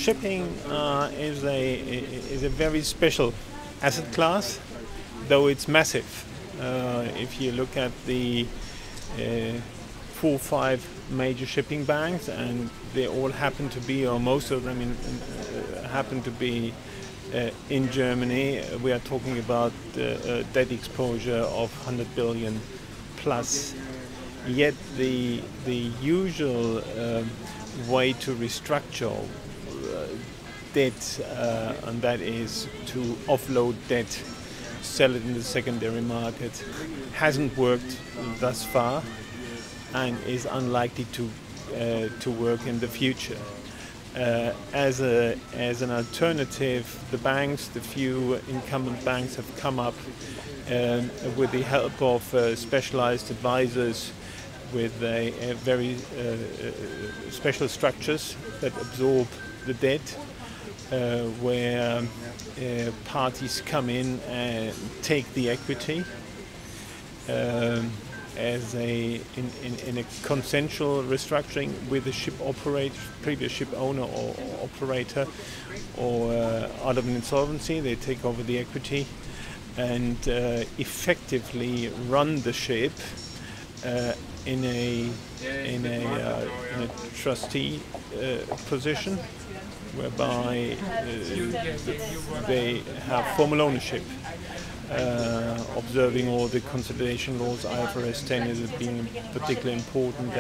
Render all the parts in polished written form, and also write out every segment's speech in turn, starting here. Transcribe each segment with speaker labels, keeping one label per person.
Speaker 1: shipping is a very special asset class, though it's massive. If you look at the 4 or 5 major shipping banks, and they all happen to be, or most of them happen to be in Germany, we are talking about debt exposure of 100 billion plus. Yet the usual way to restructure debt, and that is to offload debt, sell it in the secondary market, hasn't worked thus far and is unlikely to work in the future. As an alternative, the few incumbent banks have come up with the help of specialized advisors with very special structures that absorb the debt, where parties come in and take the equity in a consensual restructuring with the ship operator, previous ship owner or operator, or out of an insolvency. They take over the equity and effectively run the ship in a trustee position, whereby they have formal ownership, observing all the consolidation laws. IFRS 10 is being particularly important,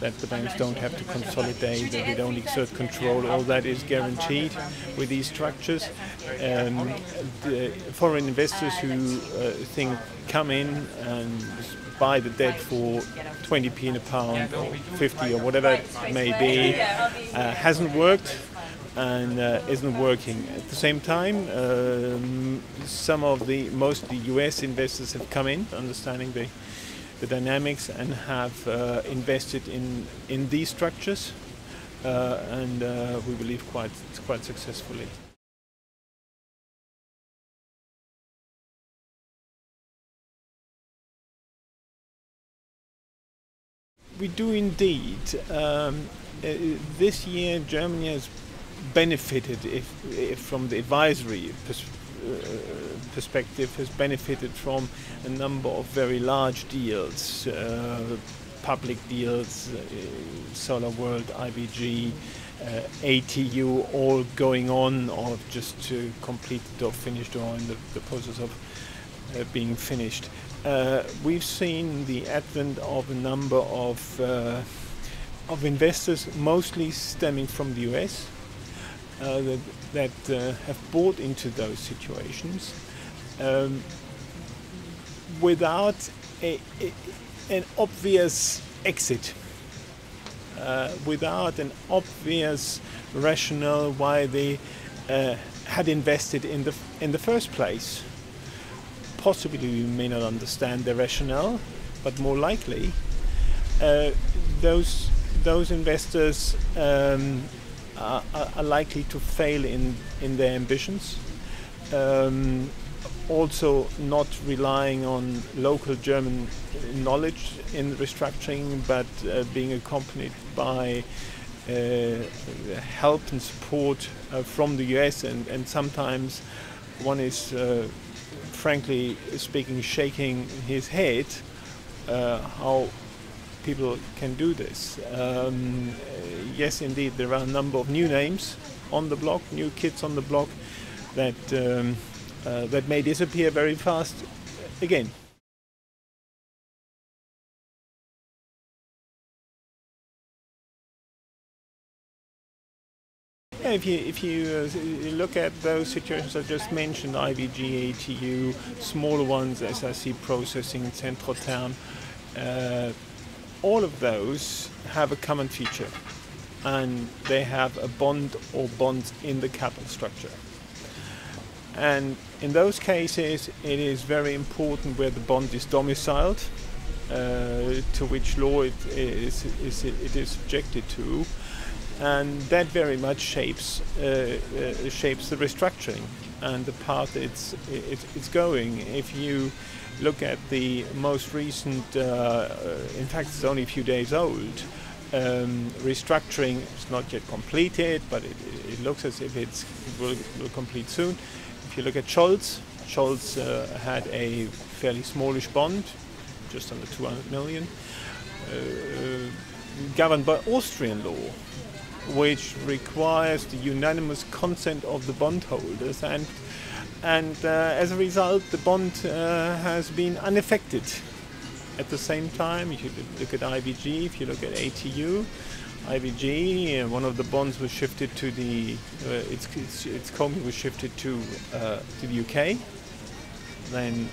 Speaker 1: that the banks don't have to consolidate, that they don't exert control. All that is guaranteed with these structures. The foreign investors who come in and buy the debt for 20p in a pound or 50 or whatever it may be, hasn't worked and isn't working. At the same time, most of the US investors have come in, understanding the dynamics, and have invested in these structures, and we believe quite successfully. We do indeed. This year, Germany has benefited, if from the advisory perspective, has benefited from a number of very large deals, public deals, Solar World, IBG, ATU, all going on or just completed or finished or in the process of being finished. We've seen the advent of a number of investors, mostly stemming from the US, that have bought into those situations without an obvious exit, without an obvious rationale why they had invested in the first place. Possibly we may not understand the rationale, but more likely those investors are likely to fail in their ambitions. Also not relying on local German knowledge in restructuring, but being accompanied by help and support from the US, and sometimes one is frankly speaking shaking his head how people can do this. Yes, indeed, there are a number of new names on the block, new kids on the block that may disappear very fast again. If you look at those situations I just mentioned, IBG, ATU, smaller ones, SIC Processing, Centrotherm, all of those have a common feature, and they have a bond or bonds in the capital structure. And in those cases, it is very important where the bond is domiciled, to which law it is subjected to. And that very much shapes the restructuring and the path it's going. If you look at the most recent, in fact it's only a few days old, restructuring is not yet completed, but it looks as if it will complete soon. If you look at Scholz had a fairly smallish bond, just under 200 million, governed by Austrian law, which requires the unanimous consent of the bondholders, and as a result, the bond has been unaffected. At the same time, if you look at IVG, if you look at ATU, IVG, one of the bonds was shifted to its company was shifted to the UK, then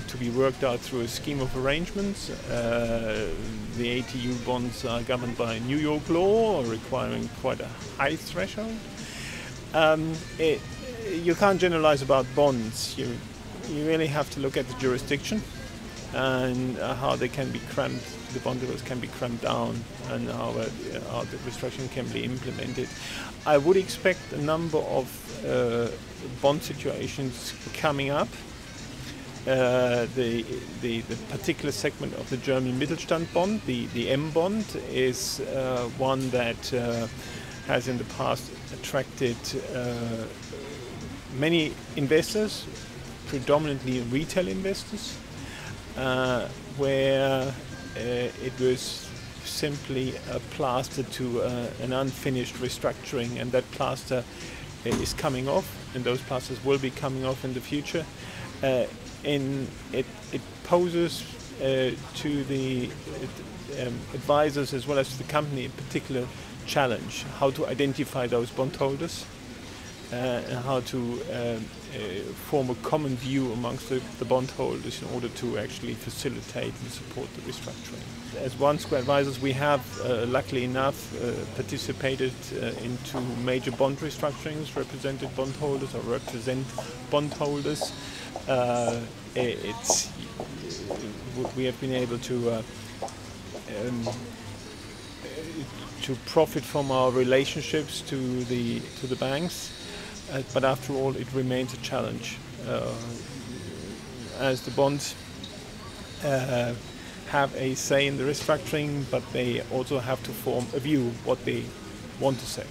Speaker 1: to be worked out through a scheme of arrangements. The ATU bonds are governed by New York law, requiring quite a high threshold. You can't generalize about bonds. You really have to look at the jurisdiction and how they can be cramped, the bondholders can be cramped down, and how the restructuring can be implemented. I would expect a number of bond situations coming up. The particular segment of the German Mittelstand bond, the M bond, is one that has in the past attracted many investors, predominantly retail investors, where it was simply a plaster to an unfinished restructuring, and that plaster is coming off, and those plasters will be coming off in the future. It poses to the advisors as well as to the company a particular challenge: how to identify those bondholders, and how to form a common view amongst the bondholders in order to actually facilitate and support the restructuring. As One Square Advisors, we have, luckily enough, participated in two major bond restructurings, represented bondholders or represent bondholders. We have been able to profit from our relationships to the banks. But after all, it remains a challenge, as the bonds have a say in the restructuring, but they also have to form a view what they want to say.